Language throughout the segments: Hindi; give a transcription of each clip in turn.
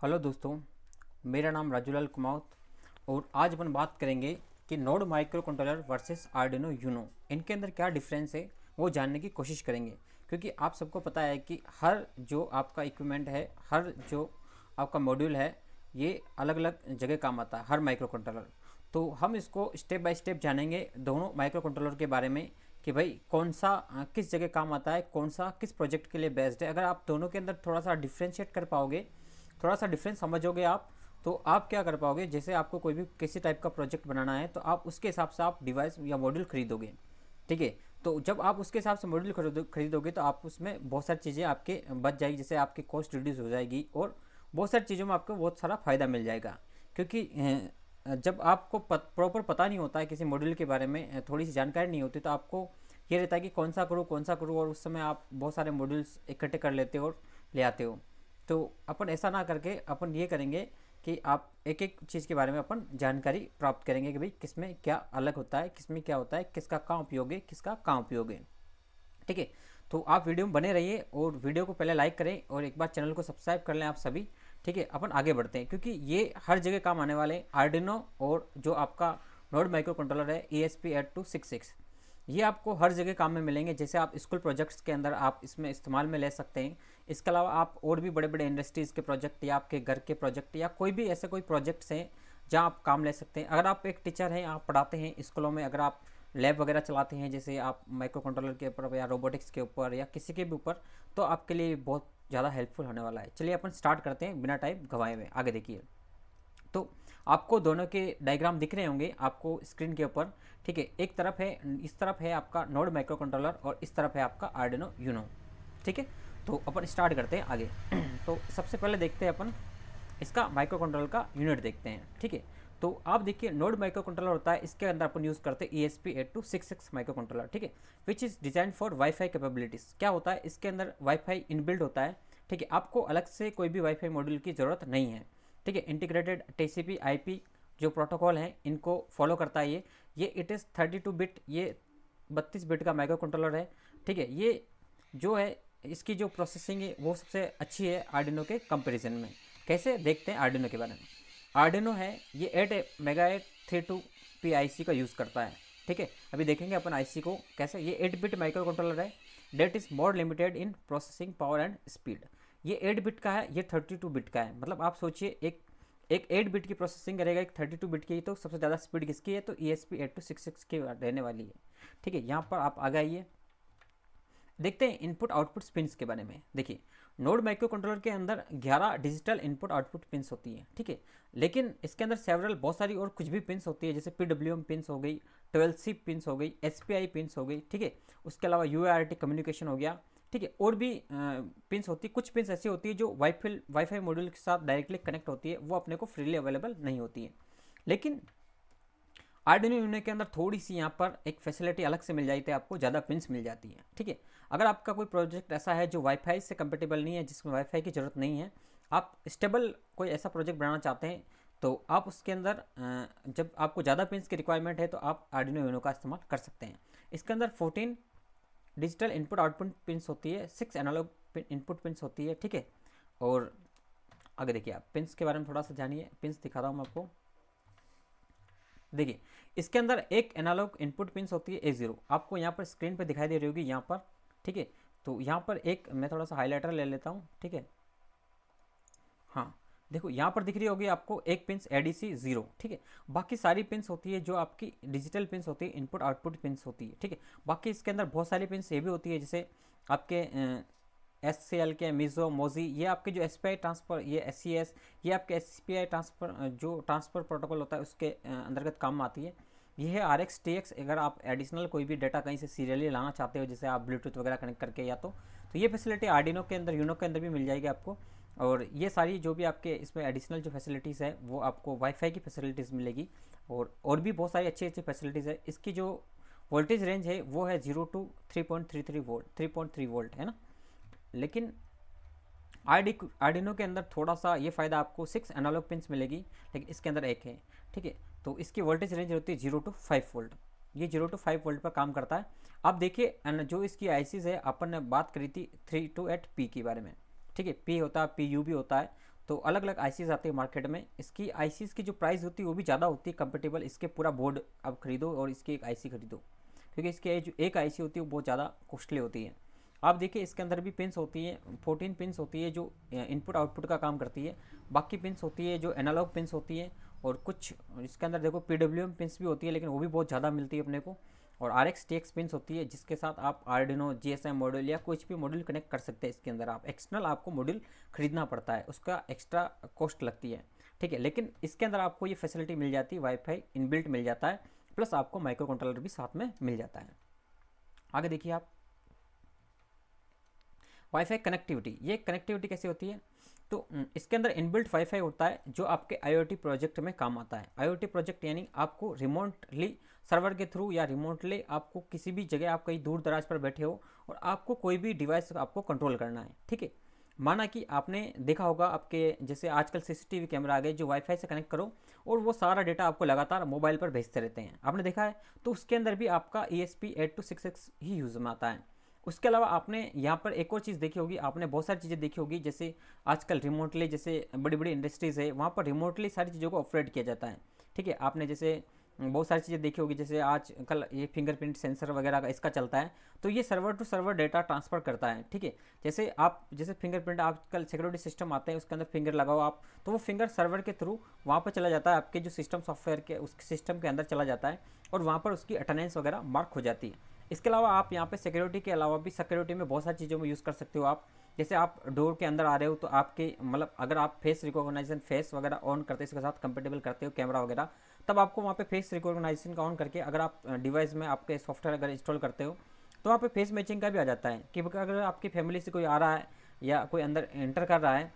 हेलो दोस्तों, मेरा नाम राजूलाल कुमावत और आज अपन बात करेंगे कि node micro controller versus Arduino Uno इनके अंदर क्या डिफरेंस है वो जानने की कोशिश करेंगे। क्योंकि आप सबको पता है कि हर जो आपका इक्विपमेंट है, हर जो आपका मॉड्यूल है, ये अलग अलग जगह काम आता है हर माइक्रो कंट्रोलर। तो हम इसको स्टेप बाय स्टेप जानेंगे दोनों माइक्रो कंट्रोलर के बारे में कि भाई कौन सा किस जगह काम आता है, कौन सा किस प्रोजेक्ट के लिए बेस्ट है। अगर आप दोनों के अंदर थोड़ा सा डिफ्रेंशिएट कर पाओगे, थोड़ा सा डिफरेंस समझोगे आप, तो आप क्या कर पाओगे, जैसे आपको कोई भी किसी टाइप का प्रोजेक्ट बनाना है तो आप उसके हिसाब से आप डिवाइस या मॉड्यूल खरीदोगे। ठीक है, तो जब आप उसके हिसाब से मॉड्यूल खरीदोगे तो आप उसमें बहुत सारी चीज़ें आपके बच जाएगी, जैसे आपकी कॉस्ट रिड्यूस हो जाएगी और बहुत सारी चीज़ों में आपको बहुत सारा फ़ायदा मिल जाएगा। क्योंकि जब आपको प्रॉपर पता नहीं होता है किसी मॉड्यूल के बारे में, थोड़ी सी जानकारी नहीं होती, तो आपको ये रहता है कि कौन सा करूँ, और उस समय आप बहुत सारे मॉड्यूल्स इकट्ठे कर लेते हो और ले आते हो। तो अपन ऐसा ना करके अपन ये करेंगे कि आप एक एक चीज़ के बारे में अपन जानकारी प्राप्त करेंगे कि भाई किसमें क्या अलग होता है, किसमें क्या होता है, किसका कहाँ उपयोग है, किसका कहाँ उपयोग है। ठीक है, तो आप वीडियो में बने रहिए और वीडियो को पहले लाइक करें और एक बार चैनल को सब्सक्राइब कर लें आप सभी। ठीक है, अपन आगे बढ़ते हैं क्योंकि ये हर जगह काम आने वाले आर्डिनो और जो आपका नोड माइक्रो कंट्रोलर है ESP8266, ये आपको हर जगह काम में मिलेंगे। जैसे आप स्कूल प्रोजेक्ट्स के अंदर आप इसमें इस्तेमाल में ले सकते हैं। इसके अलावा आप और भी बड़े बड़े इंडस्ट्रीज़ के प्रोजेक्ट या आपके घर के प्रोजेक्ट या कोई भी ऐसे कोई प्रोजेक्ट्स हैं जहाँ आप काम ले सकते हैं। अगर आप एक टीचर हैं, आप पढ़ाते हैं स्कूलों में, अगर आप लैब वगैरह चलाते हैं, जैसे आप माइक्रो कंट्रोलर के ऊपर या रोबोटिक्स के ऊपर या किसी के भी ऊपर, तो आपके लिए बहुत ज़्यादा हेल्पफुल होने वाला है। चलिए अपन स्टार्ट करते हैं बिना टाइम गंवाए हुए। आगे देखिए, तो आपको दोनों के डायग्राम दिख रहे होंगे आपको स्क्रीन के ऊपर। ठीक है, एक तरफ है, इस तरफ है आपका नोड माइक्रो कंट्रोलर और इस तरफ है आपका आर्डिनो यूनो। ठीक है, तो अपन स्टार्ट करते हैं आगे। तो सबसे पहले देखते हैं अपन इसका माइक्रो कंट्रोलर का यूनिट देखते हैं। ठीक है, तो आप देखिए नोड माइक्रो कंट्रोलर होता है, इसके अंदर अपन यूज़ करते हैं ESP8266 माइक्रो कंट्रोलर। ठीक है, which is design for wifi capabilities. क्या होता है, इसके अंदर वाईफाई इनबिल्ड होता है। ठीक है, आपको अलग से कोई भी वाईफाई मॉड्यूल की ज़रूरत नहीं है। ठीक है, इंटीग्रेटेड TCP IP जो प्रोटोकॉल हैं इनको फॉलो करता है ये इट इज़ 32 बिट, ये 32 बिट का माइक्रो कंट्रोलर है। ठीक है, ये जो है इसकी जो प्रोसेसिंग है वो सबसे अच्छी है आर्डिनो के कंपैरिजन में। कैसे देखते हैं आर्डिनो के बारे में। आर्डिनो है ये 8 मेगाहर्ट्ज़ 32 PIC का यूज़ करता है। ठीक है, अभी देखेंगे अपन आईसी को कैसे। ये 8 बिट माइक्रो कंट्रोलर है, that is more limited in processing power and speed. ये 8 बिट का है, ये 32 बिट का है। मतलब आप सोचिए एक 8 बिट की प्रोसेसिंग करेगा, एक 32 बिट की, तो सबसे ज़्यादा स्पीड किसकी है, तो ESP8266 की रहने वाली है। ठीक है, यहाँ पर आप आगे आइए, देखते हैं इनपुट आउटपुट पिंस के बारे में। देखिए नोड माइक्रो कंट्रोलर के अंदर 11 डिजिटल इनपुट आउटपुट पिंस होती हैं। ठीक है, लेकिन इसके अंदर सेवरल बहुत सारी और कुछ भी पिंस होती है, जैसे PWM पिंस हो गई, 12C पिंस हो गई, SPI पिंस हो गई। ठीक है, उसके अलावा UART कम्युनिकेशन हो गया। ठीक है, और भी पिंस होती है। कुछ पिंस ऐसी होती है जो वाईफाई मॉड्यूल के साथ डायरेक्टली कनेक्ट होती है, वो अपने को फ्रीली अवेलेबल नहीं होती है। लेकिन आर्डिनो यूनो के अंदर थोड़ी सी यहाँ पर एक फैसिलिटी अलग से मिल जाती है, आपको ज़्यादा पिंस मिल जाती है। ठीक है, अगर आपका कोई प्रोजेक्ट ऐसा है जो वाईफाई से कंपेटेबल नहीं है, जिसमें वाईफाई की ज़रूरत नहीं है, आप स्टेबल कोई ऐसा प्रोजेक्ट बनाना चाहते हैं, तो आप उसके अंदर जब आपको ज़्यादा पिंस की रिक्वायरमेंट है तो आप आर्डिनो यूनो का इस्तेमाल कर सकते हैं। इसके अंदर 14 डिजिटल इनपुट आउटपुट पिंस होती है, 6 एनालॉग इनपुट पिंस होती है। ठीक है, और आगे देखिए आप पिंस के बारे में थोड़ा सा जानिए। पिंस दिखा रहा हूँ मैं आपको। देखिए इसके अंदर एक एनालॉग इनपुट पिंस होती है A0, आपको यहाँ पर स्क्रीन पे दिखाई दे रही होगी यहाँ पर। ठीक है, तो यहाँ पर एक मैं थोड़ा सा हाईलाइटर ले लेता हूँ। ठीक है, हाँ देखो यहाँ पर दिख रही होगी आपको एक पिंस ADC0। ठीक है, बाकी सारी पिंस होती है जो आपकी डिजिटल पिंस होती है, इनपुट आउटपुट पिंस होती है। ठीक है, बाकी इसके अंदर बहुत सारी पिंस ये भी होती है, जैसे आपके SCL के मिजो मोजी, ये आपके जो SPI ट्रांसफ़र, ये SCS, ये आपके SPI ट्रांसफ़र जो ट्रांसफ़र प्रोटोकॉल होता है उसके अंतर्गत काम में आती है। ये है RX TX। अगर आप एडिशनल कोई भी डाटा कहीं से सीरियली लाना चाहते हो, जैसे आप ब्लूटूथ वगैरह कनेक्ट करके, या तो ये फैसिलिटी आर्डिनो के अंदर, यूनो के अंदर भी मिल जाएगी आपको। और ये सारी जो भी आपके इसमें एडिशनल जो फैसिलिटीज़ है वो आपको वाईफाई की फैसिलिटीज़ मिलेगी, और भी बहुत सारी अच्छी अच्छी फैसिलिटीज़ है। इसकी जो वोल्टेज रेंज है वो है 0 to 3.33 वोल्ट, 3.3 वोल्ट है ना। लेकिन आर्डिनो के अंदर थोड़ा सा ये फ़ायदा, आपको 6 एनालॉग पिंस मिलेगी, लेकिन इसके अंदर एक है। ठीक है, तो इसकी वोल्टेज रेंज होती है 0 to 5 वोल्ट। ये 0 to 5 वोल्ट पर काम करता है। अब देखिए जो इसकी आईसीज है, अपन ने बात करी थी 3 to 8 P के बारे में। ठीक है, P होता है, PU भी होता है। तो अलग अलग आईसीज आती है मार्केट में। इसकी आईसीज की जो प्राइस होती है वो भी ज़्यादा होती है कंपेटेबल इसके पूरा बोर्ड आप खरीदो और इसकी एक आईसी खरीदो, क्योंकि इसकी जो एक आईसी होती है वो बहुत ज़्यादा कॉस्टली होती है। आप देखिए इसके अंदर भी पिन्स होती है, 14 पिन्स होती है जो इनपुट आउटपुट का काम करती है। बाकी पिन्स होती है जो एनालॉग पिन्स होती है, और कुछ इसके अंदर देखो PWM पिन्स भी होती है, लेकिन वो भी बहुत ज़्यादा मिलती है अपने को। और RX TX पिन्स होती है जिसके साथ आप आर्डिनो GSM मॉड्यूल या कुछ भी मॉड्यूल कनेक्ट कर सकते हैं। इसके अंदर आप एक्सटर्नल आपको मॉड्यूल खरीदना पड़ता है, उसका एक्स्ट्रा कॉस्ट लगती है, ठीक है। लेकिन इसके अंदर आपको ये फैसिलिटी मिल जाती है, वाईफाई इनबिल्ट मिल जाता है, प्लस आपको माइक्रो कंट्रोलर भी साथ में मिल जाता है। आगे देखिए आप वाईफाई कनेक्टिविटी। ये कनेक्टिविटी कैसे होती है, तो इसके अंदर इनबिल्ट वाईफाई होता है जो आपके IoT प्रोजेक्ट में काम आता है। IoT प्रोजेक्ट यानी आपको रिमोटली सर्वर के थ्रू या रिमोटली आपको किसी भी जगह, आप कहीं दूर दराज पर बैठे हो और आपको कोई भी डिवाइस आपको कंट्रोल करना है, ठीक है। माना कि आपने देखा होगा आपके जैसे आजकल CCTV कैमरा आ गए जो वाईफाई से कनेक्ट करो और वो सारा डेटा आपको लगातार मोबाइल पर भेजते रहते हैं, आपने देखा है। तो उसके अंदर भी आपका ESP8266 ही यूज़ में आता है। उसके अलावा आपने यहाँ पर एक और चीज़ देखी होगी, आपने बहुत सारी चीज़ें देखी होगी, जैसे आजकल रिमोटली जैसे बड़ी बड़ी इंडस्ट्रीज़ है वहाँ पर रिमोटली सारी चीज़ों को ऑपरेट किया जाता है, ठीक है। आपने जैसे बहुत सारी चीज़ें देखी होगी, जैसे आजकल ये फिंगरप्रिंट सेंसर वगैरह का इसका चलता है, तो ये server to server data transfer करता है, ठीक है। जैसे फिंगरप्रिंट आजकल सिक्योरिटी सिस्टम आते हैं उसके अंदर फिंगर लगाओ आप, तो वो फिंगर सर्वर के थ्रू वहाँ पर चला जाता है, आपके जो सिस्टम सॉफ्टवेयर के उस सिस्टम के अंदर चला जाता है और वहाँ पर उसकी अटेंडेंस वगैरह मार्क हो जाती है। इसके अलावा आप यहाँ पे सिक्योरिटी के अलावा भी सिक्योरिटी में बहुत सारी चीज़ों में यूज़ कर सकते हो आप। जैसे आप डोर के अंदर आ रहे हो तो आपके मतलब अगर आप फेस रिकॉग्नाइजेशन फेस वगैरह ऑन करते हो, इसके साथ कंपेटेबल करते हो कैमरा वगैरह, तब आपको वहाँ पे फेस रिकॉग्नाइजेशन का ऑन करके अगर आप डिवाइस में आपके सॉफ्टवेयर अगर इंस्टॉल करते हो तो वहाँ पे फेस मैचिंग का भी आ जाता है कि अगर आपकी फैमिली से कोई आ रहा है या कोई अंदर एंटर कर रहा है,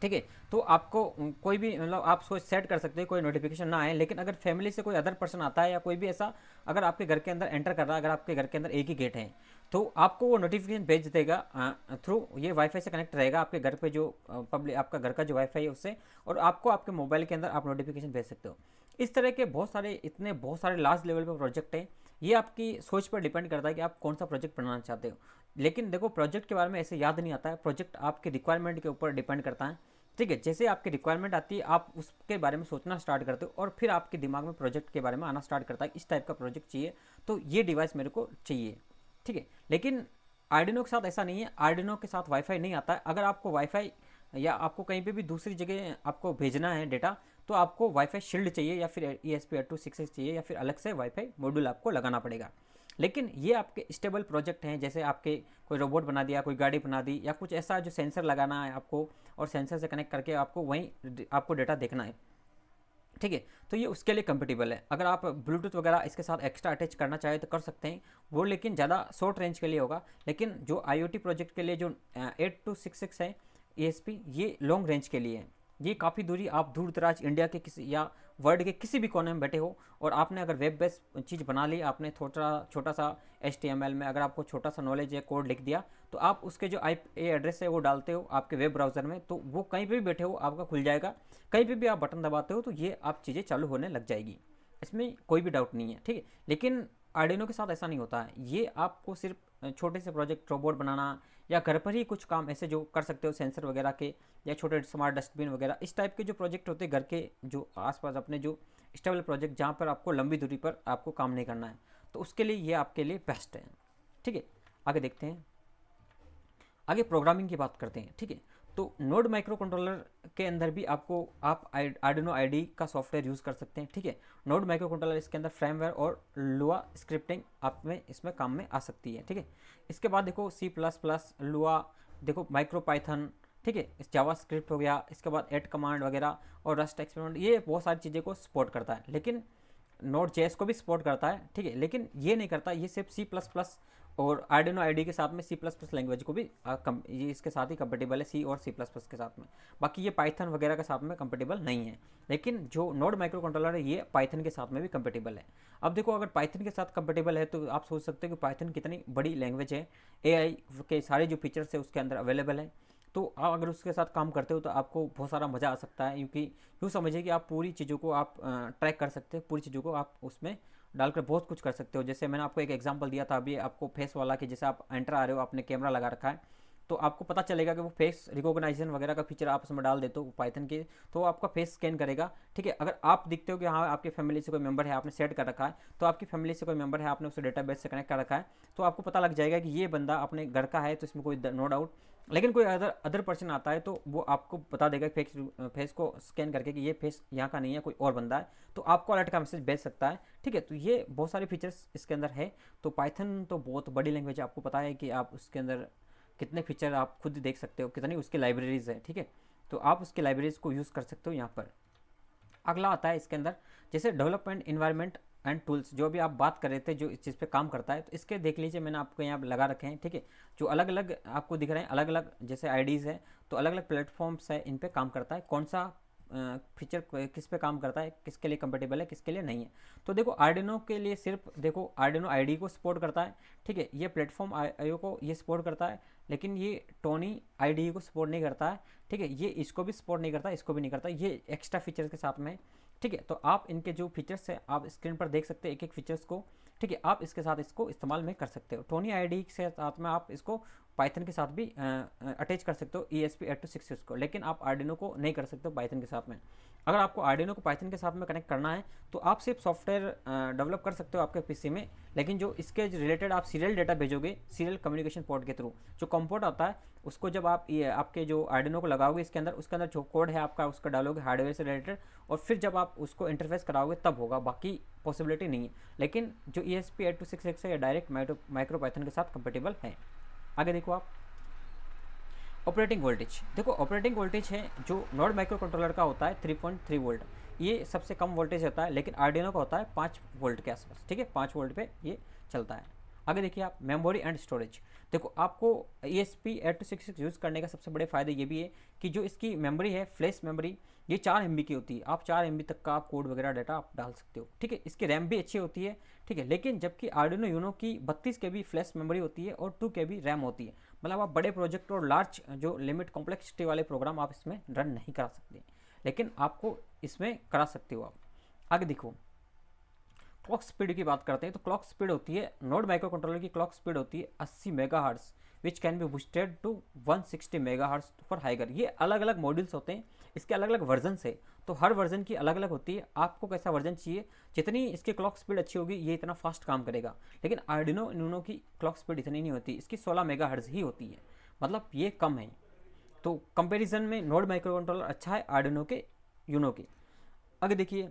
ठीक है, तो आपको कोई भी मतलब आप सोच सेट कर सकते हो कोई नोटिफिकेशन ना आए। लेकिन अगर फैमिली से कोई अदर पर्सन आता है या कोई भी ऐसा अगर आपके घर के अंदर एंटर कर रहा है, अगर आपके घर के अंदर एक ही गेट है, तो आपको वो नोटिफिकेशन भेज देगा थ्रू ये वाईफाई से कनेक्ट रहेगा आपके घर पे जो पब्लिक आपका घर का जो वाईफाई है उससे, और आपको आपके मोबाइल के अंदर आप नोटिफिकेशन भेज सकते हो। इस तरह के बहुत सारे लार्ज लेवल पर प्रोजेक्ट हैं। ये आपकी सोच पर डिपेंड करता है कि आप कौन सा प्रोजेक्ट बनाना चाहते हो। लेकिन देखो प्रोजेक्ट के बारे में ऐसे याद नहीं आता है, प्रोजेक्ट आपके रिक्वायरमेंट के ऊपर डिपेंड करता है, ठीक है। जैसे आपकी रिक्वायरमेंट आती है आप उसके बारे में सोचना स्टार्ट करते हो और फिर आपके दिमाग में प्रोजेक्ट के बारे में आना स्टार्ट करता है, इस टाइप का प्रोजेक्ट चाहिए तो ये डिवाइस मेरे को चाहिए, ठीक है। लेकिन आर्डिनो के साथ ऐसा नहीं है, आर्डिनो के साथ वाईफाई नहीं आता है। अगर आपको वाईफाई या आपको कहीं पे भी दूसरी जगह आपको भेजना है डेटा, तो आपको वाईफाई शील्ड चाहिए या फिर ESP8266 चाहिए या फिर अलग से वाईफाई मॉड्यूल आपको लगाना पड़ेगा। लेकिन ये आपके स्टेबल प्रोजेक्ट हैं, जैसे आपके कोई रोबोट बना दिया, कोई गाड़ी बना दी, या कुछ ऐसा जो सेंसर लगाना है आपको और सेंसर से कनेक्ट करके आपको वहीं आपको डेटा देखना है, ठीक है। तो ये उसके लिए कंपेटेबल है। अगर आप ब्लूटूथ वगैरह इसके साथ एक्स्ट्रा अटैच करना चाहे तो कर सकते हैं वो, लेकिन ज़्यादा शॉर्ट रेंज के लिए होगा। लेकिन जो IoT प्रोजेक्ट के लिए जो 8266 है ESP, ये लॉन्ग रेंज के लिए है। ये काफ़ी दूरी आप दूर दराज इंडिया के किसी या वर्ल्ड के किसी भी कोने में बैठे हो और आपने अगर वेब बेस्ड चीज़ बना ली, आपने छोटा सा HTML में अगर आपको छोटा सा नॉलेज या कोड लिख दिया, तो आप उसके जो IP एड्रेस है वो डालते हो आपके वेब ब्राउज़र में, तो वो कहीं पर भी बैठे हो आपका खुल जाएगा। कहीं पे भी आप बटन दबाते हो तो ये आप चीज़ें चालू होने लग जाएगी, इसमें कोई भी डाउट नहीं है, ठीक है। लेकिन आर्डिनो के साथ ऐसा नहीं होता है। ये आपको सिर्फ छोटे से प्रोजेक्ट रोबोट बनाना या घर पर ही कुछ काम ऐसे जो कर सकते हो सेंसर वगैरह के, या छोटे स्मार्ट डस्टबिन वगैरह, इस टाइप के जो प्रोजेक्ट होते हैं घर के जो आसपास अपने जो स्टेबल प्रोजेक्ट जहाँ पर आपको लंबी दूरी पर आपको काम नहीं करना है, तो उसके लिए ये आपके लिए बेस्ट है, ठीक है। आगे देखते हैं, आगे प्रोग्रामिंग की बात करते हैं, ठीक है। तो नोड माइक्रो कंट्रोलर के अंदर भी आप आर्डिनो IDE का सॉफ्टवेयर यूज़ कर सकते हैं, ठीक है। नोड माइक्रो कंट्रोलर इसके अंदर फ्रेमवेयर और लुआ स्क्रिप्टिंग आप में इसमें काम में आ सकती है, ठीक है। इसके बाद देखो C++, लुआ, देखो माइक्रो पाइथन, ठीक है, इस जावा स्क्रिप्ट हो गया, इसके बाद एट कमांड वगैरह और रस्ट एक्सपेरिमेंट, ये बहुत सारी चीज़ें को सपोर्ट करता है। लेकिन Node.js को भी सपोर्ट करता है, ठीक है, लेकिन ये नहीं करता, ये सिर्फ C++ और आर्डिनो IDE के साथ में C++ लैंग्वेज को भी ये इसके साथ ही कंपेटेबल है, C और C++ के साथ में। बाकी ये पाइथन वगैरह के साथ में कंपेटेबल नहीं है। लेकिन जो नोड माइक्रो कंट्रोलर है ये पाइथन के साथ में भी कंपेटेबल है। अब देखो अगर पाइथन के साथ कंपेटेबल है तो आप सोच सकते हो कि पाइथन कितनी बड़ी लैंग्वेज है, AI के सारे जो फीचर्स है उसके अंदर अवेलेबल है। तो आप अगर उसके साथ काम करते हो तो आपको बहुत सारा मज़ा आ सकता है, क्योंकि यूँ समझिए कि आप पूरी चीज़ों को आप ट्रैक कर सकते हो, पूरी चीज़ों को आप उसमें डालकर बहुत कुछ कर सकते हो। जैसे मैंने आपको एक एग्जांपल दिया था अभी आपको फेस वाला, कि जैसे आप एंटर आ रहे हो, आपने कैमरा लगा रखा है, तो आपको पता चलेगा कि वो फेस रिकॉग्नाइजेशन वगैरह का फीचर आप उसमें डाल देते हो पाइथन के, तो आपका फेस स्कैन करेगा। ठीक है, अगर आप दिखते हो कि हाँ आपकी फैमिली से कोई मेंबर है, आपने सेट कर रखा है, तो आपकी फैमिली से कोई मेंबर है, आपने उसे डेटाबेस से कनेक्ट कर रखा है, तो आपको पता लग जाएगा कि ये बंदा अपने घर का है, तो इसमें कोई नो डाउट। लेकिन कोई अदर पर्सन आता है तो वो आपको बता देगा फेस को स्कैन करके कि ये फेस यहाँ का नहीं है, कोई और बंदा है, तो आपको अलर्ट का मैसेज भेज सकता है। ठीक है, तो ये बहुत सारे फीचर्स इसके अंदर है। तो पाइथन तो बहुत बड़ी लैंग्वेज है, आपको पता है कि आप उसके अंदर कितने फीचर आप खुद देख सकते हो, कितनी उसकी लाइब्रेरीज है। ठीक है, तो आप उसकी लाइब्रेरीज को यूज़ कर सकते हो यहाँ पर। अगला आता है इसके अंदर जैसे डेवलपमेंट इन्वायरमेंट एंड टूल्स, जो भी आप बात कर रहे थे जो इस चीज़ पे काम करता है, तो इसके देख लीजिए मैंने आपको यहाँ लगा रखे हैं। ठीक है, जो अलग अलग आपको दिख रहे हैं, अलग अलग जैसे आईडीज़ है, तो अलग अलग प्लेटफॉर्म्स है, इन पे काम करता है, कौन सा फीचर किस पे काम करता है, किसके लिए कंपेटेबल है, किसके लिए नहीं है। तो देखो आर्डिनो के लिए सिर्फ देखो आर्डिनो आईडी को सपोर्ट करता है। ठीक है, ये प्लेटफॉर्म आईओ को ये सपोर्ट करता है, लेकिन ये टोनी आईडी को सपोर्ट नहीं करता है। ठीक है, ये इसको भी सपोर्ट नहीं करता, इसको भी नहीं करता, ये एक्स्ट्रा फीचर्स के साथ में। ठीक है, तो आप इनके जो फीचर्स है आप स्क्रीन पर देख सकते हैं एक एक फीचर्स को। ठीक है, आप इसके साथ इसको इस्तेमाल में कर सकते हो। टोनी आईडी के साथ में आप इसको पाइथन के साथ भी अटैच कर सकते हो ESP8266 को, लेकिन आप आर्डिनो को नहीं कर सकते हो पाइथन के साथ में। अगर आपको आर्डिनो को पाइथन के साथ में कनेक्ट करना है तो आप सिर्फ सॉफ्टवेयर डेवलप कर सकते हो आपके पीसी में, लेकिन जो इसके रिलेटेड आप सीरियल डेटा भेजोगे सीरियल कम्युनिकेशन पोर्ट के थ्रू, जो कंपोर्ट आता है उसको जब आप ये आपके जो आर्डिनो को लगाओगे इसके अंदर, उसके अंदर जो कोड है आपका उसका डालोगे हार्डवेयर से रिलेटेड, और फिर जब आप उसको इंटरफेस कराओगे तब होगा, बाकी पॉसिबिलिटी नहीं है। लेकिन जो ESP8266 है ये डायरेक्ट माइक्रो पाइथन के साथ कंपेटेबल है। आगे देखो आप ऑपरेटिंग वोल्टेज, देखो ऑपरेटिंग वोल्टेज है जो नोड माइक्रो कंट्रोलर का होता है 3.3 वोल्ट, ये सबसे कम वोल्टेज होता है, लेकिन आर्डिनो का होता है 5 वोल्ट के आसपास। ठीक है, 5 वोल्ट पे ये चलता है। आगे देखिए आप मेमोरी एंड स्टोरेज, देखो आपको ESP8266 यूज़ करने का सबसे बड़े फ़ायदे ये भी है कि जो इसकी मेमोरी है फ्लैश मेमोरी, ये 4 MB की होती है, आप 4 MB तक का आप कोड वगैरह डाटा आप डाल सकते हो। ठीक है, इसकी रैम भी अच्छी होती है। ठीक है, लेकिन जबकि आर्डिनो यूनो की 32 KB फ्लैश मेमोरी होती है और 2 KB रैम होती है, मतलब आप बड़े प्रोजेक्ट और लार्ज जो लिमिट कॉम्प्लेक्सिटी वाले प्रोग्राम आप इसमें रन नहीं करा सकते, लेकिन आपको इसमें करा सकते हो आप। आगे देखो क्लॉक स्पीड की बात करते हैं, तो क्लॉक स्पीड होती है नोड माइक्रो कंट्रोलर की क्लॉक स्पीड होती है 80 megahertz, which can be boosted to 160 megahertz for higher. ये अलग अलग मॉड्यूल्स होते हैं, इसके अलग अलग वर्जन है, तो हर वर्जन की अलग अलग होती है। आपको कैसा वर्जन चाहिए, जितनी इसकी क्लॉक स्पीड अच्छी होगी ये इतना फास्ट काम करेगा, लेकिन आर्डिनो यूनो की क्लॉक स्पीड इतनी नहीं होती, इसकी 16 मेगाहर्ट्ज़ ही होती है, मतलब ये कम है। तो कंपैरिजन में नोड माइक्रो कंट्रोलर अच्छा है आर्डिनो के यूनो के। आगे देखिए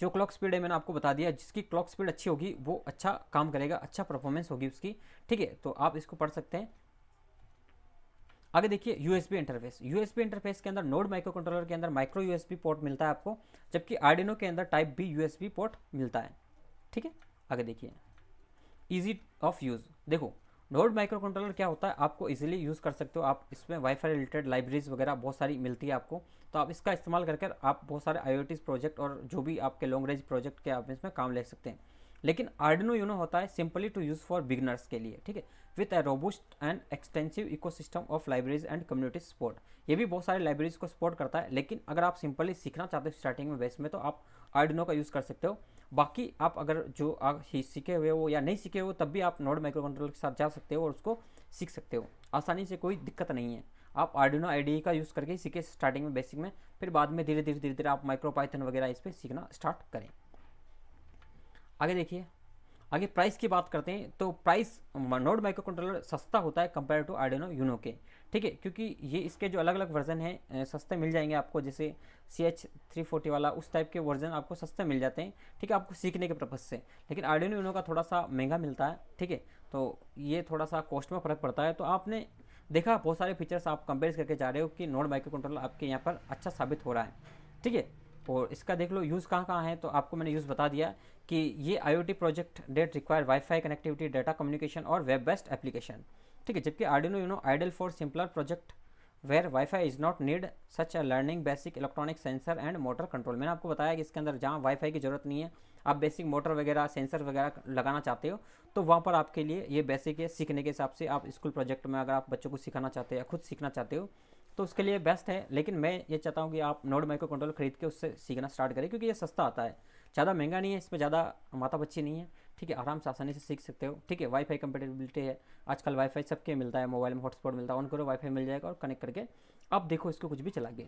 जो क्लॉक स्पीड है मैंने आपको बता दिया, जिसकी क्लॉक स्पीड अच्छी होगी वो अच्छा काम करेगा, अच्छा परफॉर्मेंस होगी उसकी। ठीक है, तो आप इसको पढ़ सकते हैं। आगे देखिए USB इंटरफेस, USB इंटरफेस के अंदर नोड माइक्रो कंट्रोलर के अंदर माइक्रो USB पोर्ट मिलता है आपको, जबकि आर्डिनो के अंदर टाइप B USB पोर्ट मिलता है। ठीक है, आगे देखिए ईजी ऑफ यूज़, देखो नोड माइक्रो कंट्रोलर क्या होता है, आपको इजीली यूज़ कर सकते हो आप, इसमें वाईफाई रिलेटेड लाइब्रेरीज वगैरह बहुत सारी मिलती है आपको, तो आप इसका इस्तेमाल करके आप बहुत सारे IoT प्रोजेक्ट और जो भी आपके लॉन्ग रेंज प्रोजेक्ट के आप इसमें काम ले सकते हैं। लेकिन आर्डिनो यूनो होता है simply to use for beginners के लिए। ठीक है, with a robust and extensive ecosystem of libraries and community support, ये भी बहुत सारी लाइब्रेरीज को सपोर्ट करता है, लेकिन अगर आप सिंपली सीखना चाहते हो स्टार्टिंग में बेस में, तो आप आर्डिनो का यूज़ कर सकते हो। बाकी आप अगर जो आप सीखे हुए हो या नहीं सीखे हो तब भी आप नोड माइक्रो कंट्रोलर के साथ जा सकते हो और उसको सीख सकते हो आसानी से, कोई दिक्कत नहीं है। आप आर्डिनो IDE का यूज़ करके सीखे स्टार्टिंग में बेसिक में, फिर बाद में धीरे धीरे आप माइक्रो पाइथन वगैरह इस पर सीखना स्टार्ट करें। आगे देखिए आगे प्राइस की बात करते हैं, तो प्राइस नोड माइक्रो कंट्रोलर सस्ता होता है कंपेयर टू आर्डिनो यूनो के। ठीक है, क्योंकि ये इसके जो अलग अलग वर्जन हैं सस्ते मिल जाएंगे आपको, जैसे CH340 वाला उस टाइप के वर्जन आपको सस्ते मिल जाते हैं। ठीक है, आपको सीखने के पर्पज़ से, लेकिन आर्डिनो यूनो का थोड़ा सा महंगा मिलता है। ठीक है, तो ये थोड़ा सा कॉस्ट में फ़र्क पड़ता है। तो आपने देखा बहुत सारे फीचर्स आप कंपेयर करके जा रहे हो कि नोड माइक्रो कंट्रोलर आपके यहाँ पर अच्छा साबित हो रहा है। ठीक है, और इसका देख लो यूज़ कहाँ कहाँ है, तो आपको मैंने यूज़ बता दिया कि ये IoT project that require wifi connectivity, data communication और वेब बेस्ड एप्लीकेशन। ठीक है, जबकि Arduino Uno ideal for simpler project where wifi is not need such a learning basic electronic sensor and motor control. मैंने आपको बताया कि इसके अंदर जहाँ वाईफाई की ज़रूरत नहीं है, आप बेसिक मोटर वगैरह सेंसर वगैरह लगाना चाहते हो, तो वहाँ पर आपके लिए ये बेसिक है। सीखने के हिसाब से आप स्कूल प्रोजेक्ट में अगर आप बच्चों को सिखाना चाहते हो या खुद सीखना चाहते हो तो उसके लिए बेस्ट है। लेकिन मैं ये चाहता हूँ कि आप नोड माइक्रो कंट्रोलर खरीद के उससे सीखना स्टार्ट करें, क्योंकि ये सस्ता आता है, ज़्यादा महंगा नहीं है, इसमें ज़्यादा माथा बच्ची नहीं है। ठीक है, आराम से आसानी से सीख सकते हो। ठीक है, वाईफाई कंपेटेबिलिटी है, आजकल वाईफाई सबके मिलता है, मोबाइल में हॉटस्पॉट मिलता है, ऑन करो वाईफाई मिल जाएगा और कनेक्ट करके अब देखो इसको कुछ भी चला गया।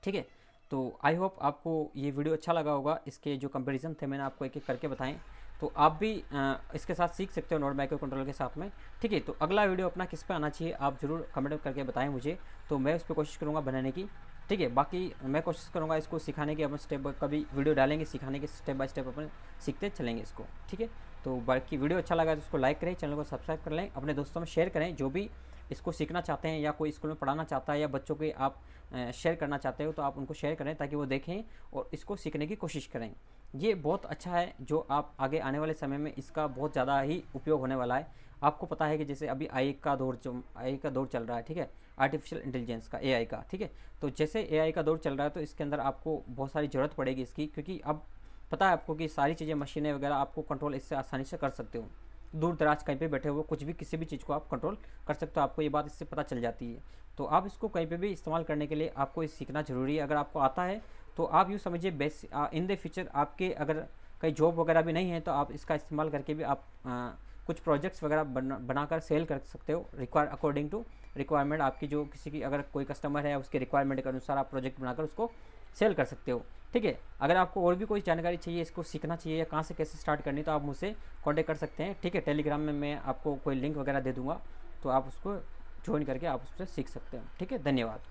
ठीक है, तो आई होप आपको ये वीडियो अच्छा लगा होगा। इसके जो कंपैरिजन थे मैंने आपको एक एक करके बताएं, तो आप भी इसके साथ सीख सकते हो नोड माइक्रो कंट्रोलर के साथ में। ठीक है, तो अगला वीडियो अपना किस पे आना चाहिए आप ज़रूर कमेंट करके बताएं मुझे, तो मैं उस पर कोशिश करूँगा बनाने की। ठीक है, बाकी मैं कोशिश करूँगा इसको सिखाने की, अपन स्टेप कभी वीडियो डालेंगे सिखाने के, स्टेप बाय स्टेप अपन सीखते चलेंगे इसको। ठीक है, तो बाकी वीडियो अच्छा लगा तो इसको लाइक करें, चैनल को सब्सक्राइब कर लें, अपने दोस्तों में शेयर करें जो भी इसको सीखना चाहते हैं या कोई स्कूल में पढ़ाना चाहता है या बच्चों के आप शेयर करना चाहते हो तो आप उनको शेयर करें ताकि वो देखें और इसको सीखने की कोशिश करें। ये बहुत अच्छा है, जो आप आगे आने वाले समय में इसका बहुत ज़्यादा ही उपयोग होने वाला है। आपको पता है कि जैसे अभी आई का दौर चल रहा है। ठीक है, आर्टिफिशियल इंटेलिजेंस का, एआई का। ठीक है, तो जैसे एआई का दौर चल रहा है तो इसके अंदर आपको बहुत सारी ज़रूरत पड़ेगी इसकी, क्योंकि अब पता है आपको कि सारी चीज़ें मशीनें वगैरह आपको कंट्रोल इससे आसानी से कर सकते हो। दूर दराज कहीं पे बैठे हुए कुछ भी किसी भी चीज़ को आप कंट्रोल कर सकते हो, आपको ये बात इससे पता चल जाती है। तो आप इसको कहीं पे भी इस्तेमाल करने के लिए आपको ये सीखना ज़रूरी है। अगर आपको आता है तो आप यूँ समझिए बेस इन द फ्यूचर आपके अगर कहीं जॉब वगैरह भी नहीं है तो आप इसका इस्तेमाल करके भी आप कुछ प्रोजेक्ट्स वगैरह बनाकर सेल कर सकते हो। अकॉर्डिंग टू रिक्वायरमेंट आपकी, जो किसी की अगर कोई कस्टमर है उसके रिक्वायरमेंट के अनुसार आप प्रोजेक्ट बनाकर उसको सेल कर सकते हो। ठीक है, अगर आपको और भी कोई जानकारी चाहिए, इसको सीखना चाहिए या कहाँ से कैसे स्टार्ट करनी, तो आप मुझसे कांटेक्ट कर सकते हैं। ठीक है, टेलीग्राम में मैं आपको कोई लिंक वगैरह दे दूँगा, तो आप उसको ज्वाइन करके आप उससे सीख सकते हैं। ठीक है, धन्यवाद।